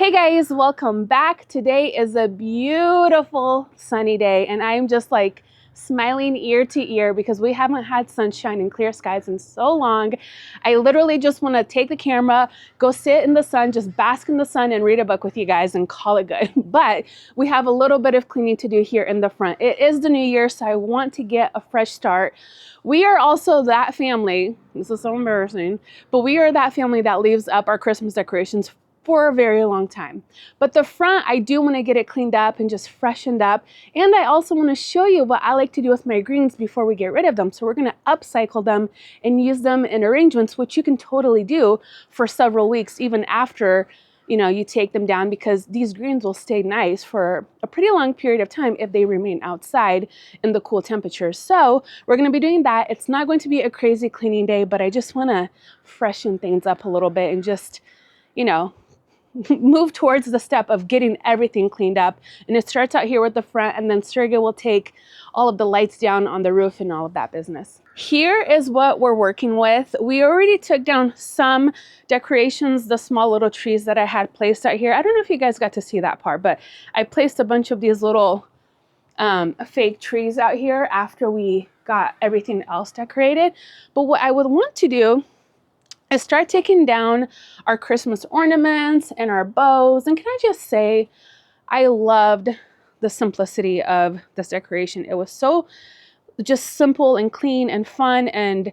Hey guys, welcome back. Today is a beautiful sunny day and I'm just like smiling ear to ear because we haven't had sunshine and clear skies in so long. I literally just want to take the camera, go sit in the sun, just bask in the sun and read a book with you guys and call it good. But we have a little bit of cleaning to do here in the front. It is the new year, so I want to get a fresh start. We are also that family, this is so embarrassing, but we are that family that leaves up our Christmas decorations for a very long time. But the front, I do want to get it cleaned up and just freshened up. And I also want to show you what I like to do with my greens before we get rid of them. So we're going to upcycle them and use them in arrangements, which you can totally do for several weeks, even after you take them down, because these greens will stay nice for a pretty long period of time if they remain outside in the cool temperatures. So we're going to be doing that. It's not going to be a crazy cleaning day, but I just want to freshen things up a little bit and just, move towards the step of getting everything cleaned up. And it starts out here with the front, and then Sergey will take all of the lights down on the roof and all of that business. Here is what we're working with. We already took down some decorations, the small little trees that I had placed out here. I don't know if you guys got to see that part, but I placed a bunch of these little fake trees out here after we got everything else decorated. But what I would want to do is start taking down our Christmas ornaments and our bows. And can I just say, I loved the simplicity of this decoration. It was so just simple and clean and fun and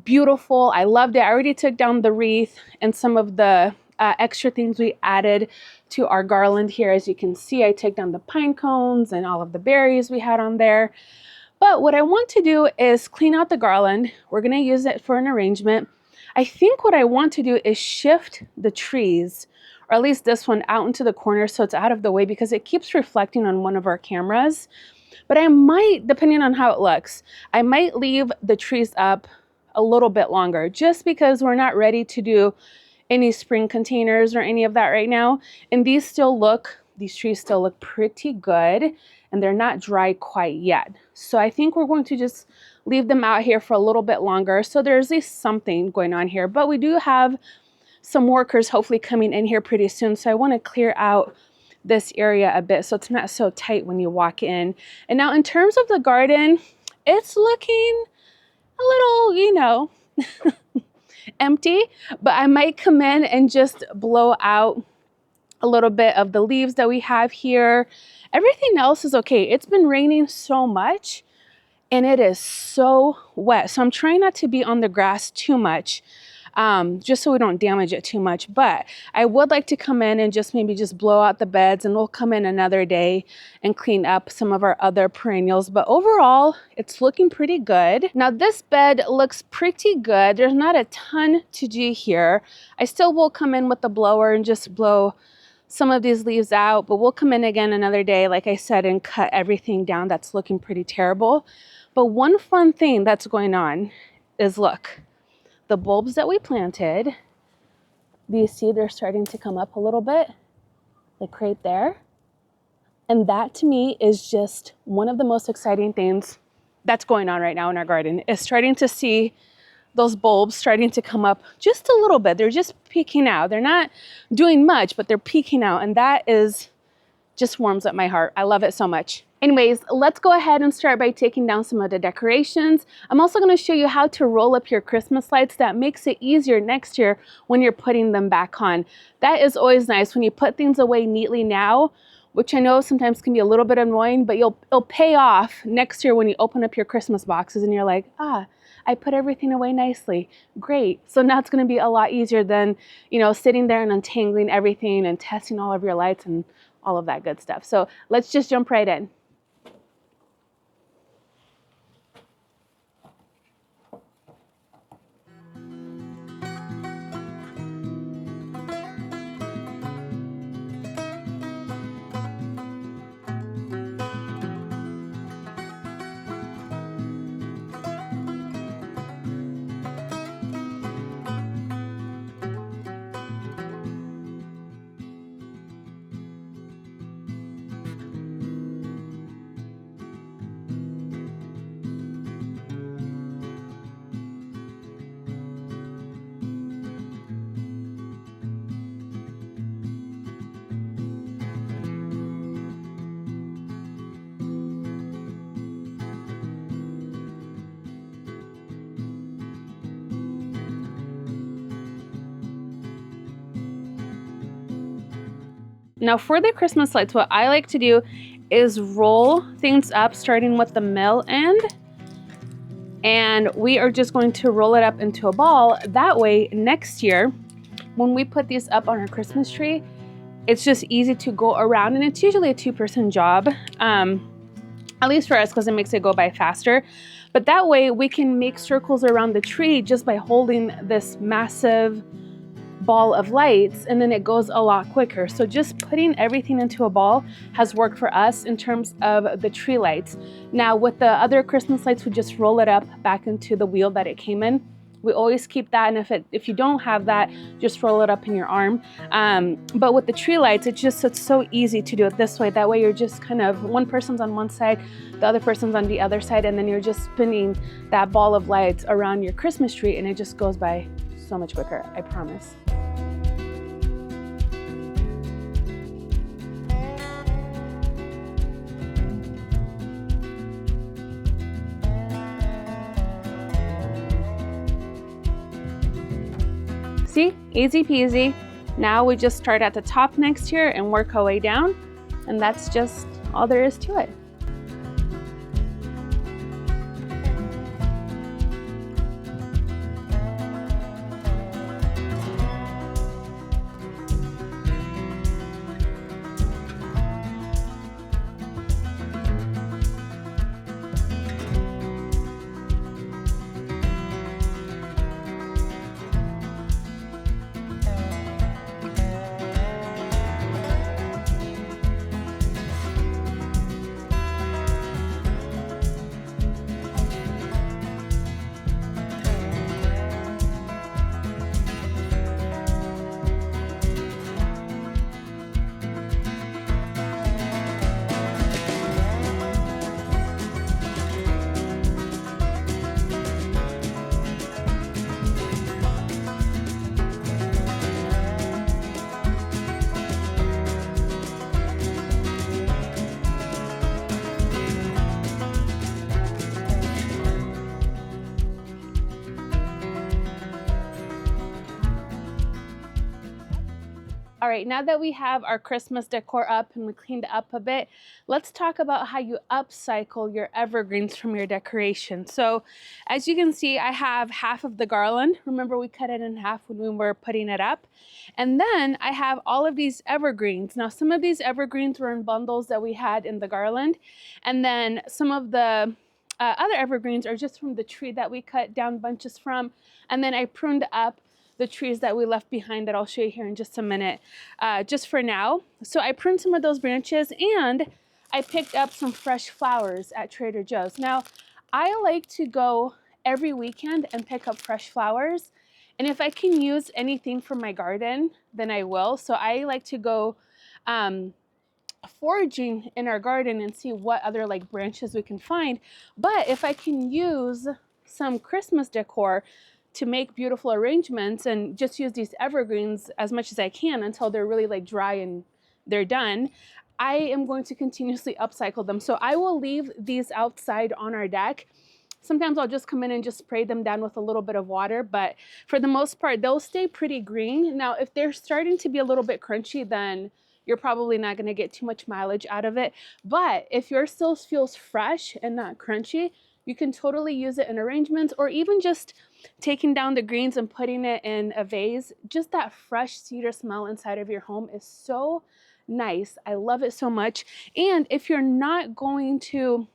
beautiful. I loved it. I already took down the wreath and some of the extra things we added to our garland here. As you can see, I took down the pine cones and all of the berries we had on there. But what I want to do is clean out the garland. We're going to use it for an arrangement. I think what I want to do is shift the trees, or at least this one, out into the corner so it's out of the way, because it keeps reflecting on one of our cameras. But I might, depending on how it looks, I might leave the trees up a little bit longer, just because we're not ready to do any spring containers or any of that right now. And these trees still look pretty good, and they're not dry quite yet. So I think we're going to just leave them out here for a little bit longer. So there's at least something going on here, but we do have some workers hopefully coming in here pretty soon. So I want to clear out this area a bit so it's not so tight when you walk in. And now in terms of the garden, it's looking a little, empty, but I might come in and just blow out a little bit of the leaves that we have here. Everything else is okay. It's been raining so much and it is so wet. So I'm trying not to be on the grass too much, just so we don't damage it too much. But I would like to come in and maybe just blow out the beds, and we'll come in another day and clean up some of our other perennials. But overall, it's looking pretty good. Now this bed looks pretty good. There's not a ton to do here. I still will come in with the blower and just blow some of these leaves out, but we'll come in again another day, like I said, and cut everything down that's looking pretty terrible. But one fun thing that's going on is, look, the bulbs that we planted, do you see they're starting to come up a little bit, like right there? And that to me is just one of the most exciting things that's going on right now in our garden, is starting to see those bulbs starting to come up just a little bit. They're just peeking out. They're not doing much, but they're peeking out. And that just warms up my heart. I love it so much. Anyways, let's go ahead and start by taking down some of the decorations. I'm also going to show you how to roll up your Christmas lights. That makes it easier next year when you're putting them back on. That is always nice when you put things away neatly now, which I know sometimes can be a little bit annoying, but it'll pay off next year when you open up your Christmas boxes and you're like, I put everything away nicely. Great. So now it's going to be a lot easier than, sitting there and untangling everything and testing all of your lights and all of that good stuff. So let's just jump right in. Now for the Christmas lights, what I like to do is roll things up starting with the middle end, and we are just going to roll it up into a ball. That way next year when we put these up on our Christmas tree, it's just easy to go around, and it's usually a two-person job, at least for us, because it makes it go by faster. But that way we can make circles around the tree just by holding this massive ball of lights, and then it goes a lot quicker. So just putting everything into a ball has worked for us in terms of the tree lights. Now with the other Christmas lights, we just roll it up back into the wheel that it came in. We always keep that, and if you don't have that, just roll it up in your arm. But with the tree lights, it's so easy to do it this way. That way you're just kind of, one person's on one side, the other person's on the other side, and then you're just spinning that ball of lights around your Christmas tree, and it just goes by so much quicker, I promise. See, easy peasy. Now we just start at the top next year and work our way down, and that's just all there is to it. All right, now that we have our Christmas decor up and we cleaned it up a bit, let's talk about how you upcycle your evergreens from your decoration. So as you can see, I have half of the garland. Remember, we cut it in half when we were putting it up. And then I have all of these evergreens. Now, some of these evergreens were in bundles that we had in the garland. And then some of the other evergreens are just from the tree that we cut down bunches from. And then I pruned up the trees that we left behind that I'll show you here in just a minute, just for now. So I pruned some of those branches, and I picked up some fresh flowers at Trader Joe's. Now, I like to go every weekend and pick up fresh flowers, and if I can use anything from my garden, then I will. So I like to go foraging in our garden and see what other like branches we can find. But if I can use some Christmas decor to make beautiful arrangements and just use these evergreens as much as I can until they're really like dry and they're done, I am going to continuously upcycle them. So I will leave these outside on our deck. Sometimes I'll just come in and just spray them down with a little bit of water, but for the most part, they'll stay pretty green. Now, if they're starting to be a little bit crunchy, then you're probably not gonna get too much mileage out of it. But if yours still feels fresh and not crunchy, you can totally use it in arrangements, or even just taking down the greens and putting it in a vase. Just that fresh cedar smell inside of your home is so nice. I love it so much. And if you're not going to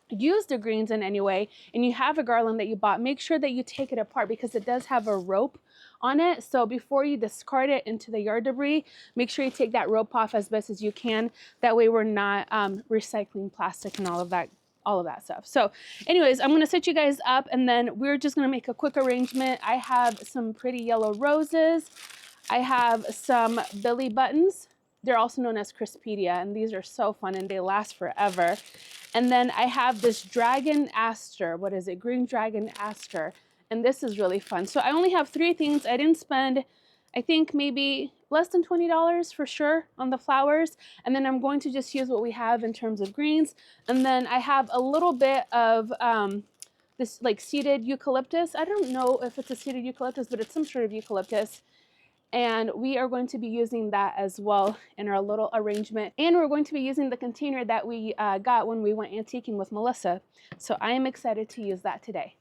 use the greens in any way and you have a garland that you bought, make sure that you take it apart, because it does have a rope on it. So before you discard it into the yard debris, make sure you take that rope off as best as you can. That way we're not recycling plastic and all of that stuff. So anyways, I'm going to set you guys up, and then we're just going to make a quick arrangement. I have some pretty yellow roses. I have some Billy buttons. They're also known as Crispedia, and these are so fun and they last forever. And then I have this dragon aster. What is it? Green dragon aster. And this is really fun. So I only have 3 things. I didn't spend, I think maybe less than $20 for sure on the flowers. And then I'm going to just use what we have in terms of greens. And then I have a little bit of this like seeded eucalyptus. I don't know if it's a seeded eucalyptus, but it's some sort of eucalyptus. And we are going to be using that as well in our little arrangement. And we're going to be using the container that we got when we went antiquing with Melissa. So I am excited to use that today.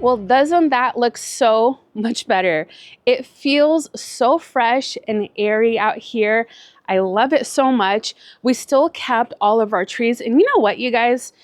Well, doesn't that look so much better? It feels so fresh and airy out here. I love it so much. We still kept all of our trees. And you know what, you guys?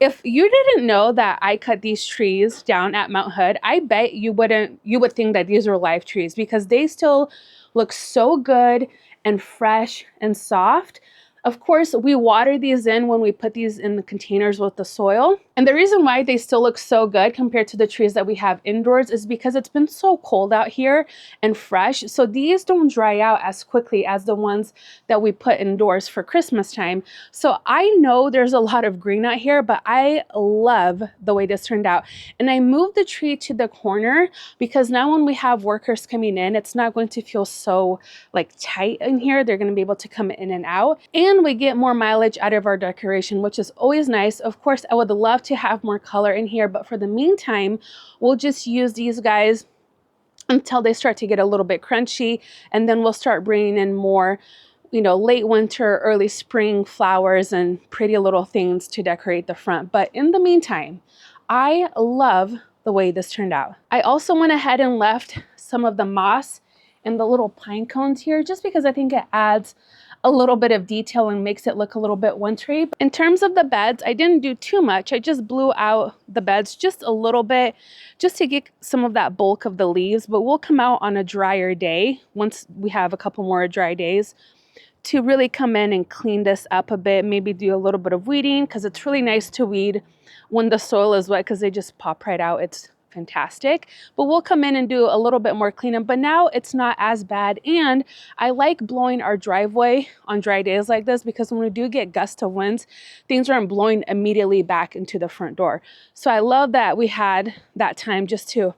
If you didn't know that I cut these trees down at Mount Hood, I bet you would think that these were live trees because they still look so good and fresh and soft. Of course, we water these in when we put these in the containers with the soil. And the reason why they still look so good compared to the trees that we have indoors is because it's been so cold out here and fresh. So these don't dry out as quickly as the ones that we put indoors for Christmas time. So I know there's a lot of green out here, but I love the way this turned out. And I moved the tree to the corner because now when we have workers coming in, it's not going to feel so like tight in here. They're going to be able to come in and out. And we get more mileage out of our decoration, which is always nice. Of course, I would love to have more color in here, but for the meantime, we'll just use these guys until they start to get a little bit crunchy, and then we'll start bringing in more, you know, late winter, early spring flowers and pretty little things to decorate the front. But in the meantime, I love the way this turned out. I also went ahead and left some of the moss and the little pine cones here just because I think it adds a little bit of detail and makes it look a little bit wintry. In terms of the beds, I didn't do too much. I just blew out the beds just a little bit just to get some of that bulk of the leaves, but we'll come out on a drier day once we have a couple more dry days to really come in and clean this up a bit, maybe do a little bit of weeding because it's really nice to weed when the soil is wet because they just pop right out. It's fantastic, but we'll come in and do a little bit more cleanup, but now it's not as bad. And I like blowing our driveway on dry days like this because when we do get gusts of winds, things aren't blowing immediately back into the front door. So I love that we had that time just to,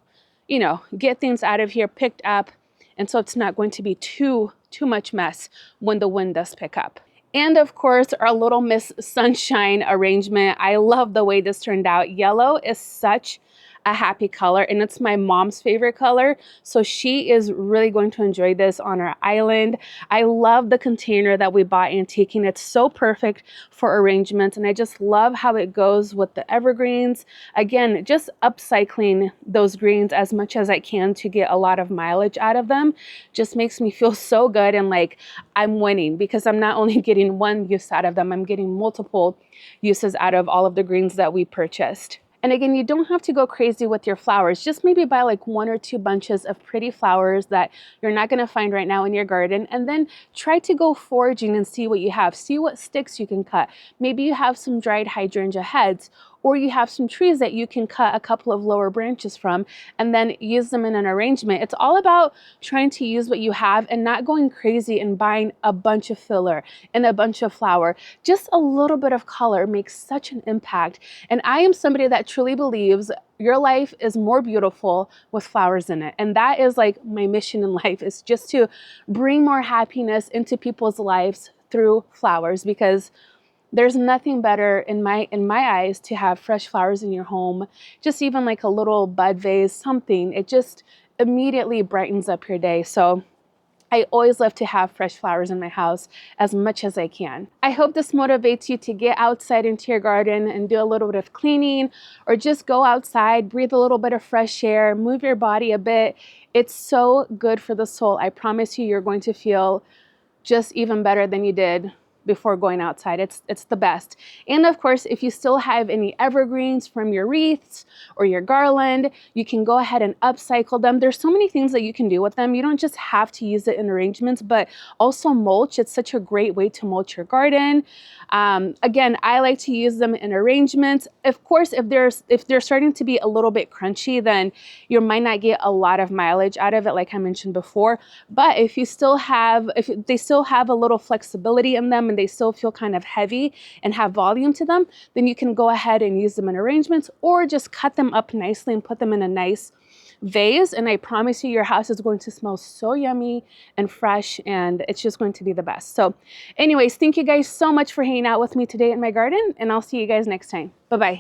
you know, get things out of here, picked up, And so it's not going to be too much mess when the wind does pick up. And of course, our Little Miss Sunshine arrangement. I love the way this turned out. Yellow is such a happy color, and it's my mom's favorite color, so she is really going to enjoy this on our island. I love the container that we bought antiquing. It's so perfect for arrangements, and I just love how it goes with the evergreens. Again, just upcycling those greens as much as I can to get a lot of mileage out of them just makes me feel so good, and like I'm winning, because I'm not only getting one use out of them, I'm getting multiple uses out of all of the greens that we purchased. And again, you don't have to go crazy with your flowers. Just maybe buy like 1 or 2 bunches of pretty flowers that you're not going to find right now in your garden, and then try to go foraging and see what you have. See what sticks you can cut. Maybe you have some dried hydrangea heads, or you have some trees that you can cut a couple of lower branches from and then use them in an arrangement. It's all about trying to use what you have and not going crazy and buying a bunch of filler and a bunch of flower. Just a little bit of color makes such an impact. And I am somebody that truly believes your life is more beautiful with flowers in it. And that is like my mission in life, is just to bring more happiness into people's lives through flowers, because there's nothing better in my eyes to have fresh flowers in your home. Just even like a little bud vase, something, it just immediately brightens up your day. So I always love to have fresh flowers in my house as much as I can. I hope this motivates you to get outside into your garden and do a little bit of cleaning, or just go outside, breathe a little bit of fresh air, move your body a bit. It's so good for the soul. I promise you, you're going to feel just even better than you did before going outside. It's the best. And of course, if you still have any evergreens from your wreaths or your garland, you can go ahead and upcycle them. There's so many things that you can do with them. You don't just have to use it in arrangements, but also mulch. It's such a great way to mulch your garden. Again, I like to use them in arrangements. Of course, if they're starting to be a little bit crunchy, then you might not get a lot of mileage out of it, like I mentioned before. But if they still have a little flexibility in them, and they still feel kind of heavy and have volume to them, then you can go ahead and use them in arrangements, or just cut them up nicely and put them in a nice vase. And I promise you, your house is going to smell so yummy and fresh, and it's just going to be the best. So anyways, thank you guys so much for hanging out with me today in my garden, and I'll see you guys next time. Bye-bye.